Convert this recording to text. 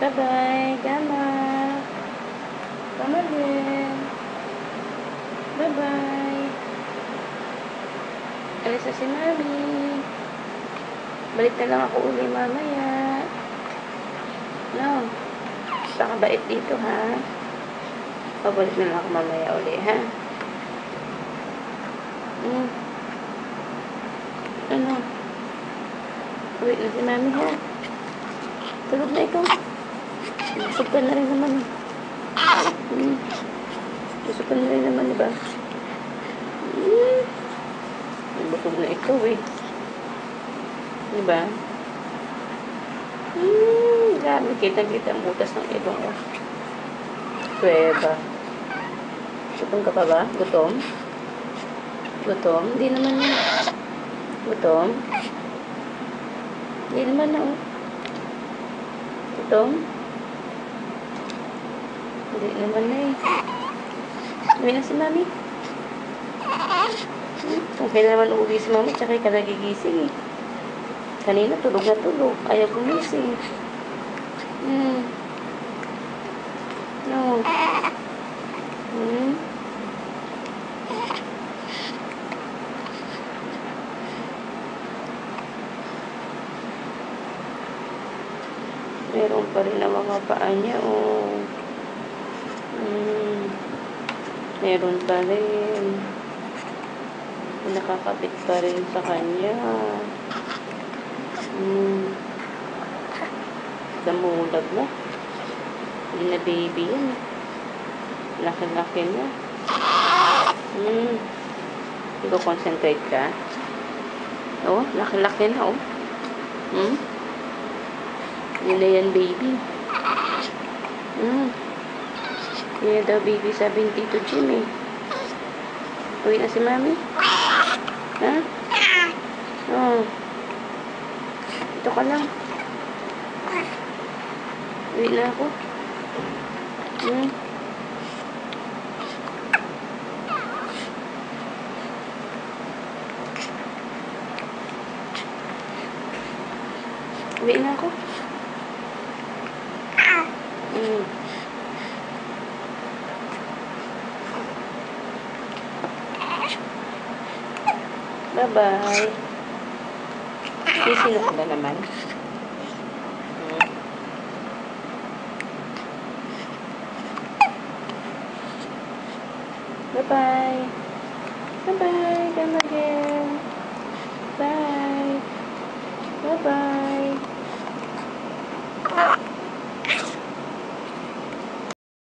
Bye-bye, Gama. Gama din. Bye-bye. Alis na si Mami. Balik na lang ako uli mamaya. No. Pakabait dito, ha? Pabalik na lang ako mamaya uli, ha? Ano? Uwi na si Mami, ha? Tulog na ikaw. Busog ka na rin naman, eh. Busog ka na rin naman, diba? Busog na ikaw, eh. Diba? Grabe, kita-kita ang butas ng ilong ko. Pweba. Gutom ka pa ba? Gutom? Gutom? Hindi naman na. Gutom? Hindi naman na, oh. Gutom? Hindi naman na, eh. Uwi na si Mami. Kung kailan naman uuwi si Mami, tsaka ka nagigising, eh. Kanina, tulog na tulog. Ayaw gumising. No. Meron pa rin ang mga paa niya, oh. Meron pa rin. Nakakapit pa rin sa kanya. Damulag na. Hindi na baby yan. Laki-laki na. Iko-concentrate ka. Oh, laki-laki na, oh. Yun na yan, baby. Yun na daw, baby, sabi ni Tito Jim, eh. Uwi na si Mami? Ha? Oh. Ito ka lang. Uwi na ako. Uwi na ako. Bye-bye. Sino ka na naman? Bye-bye. Bye-bye. Come again. Bye. Bye-bye.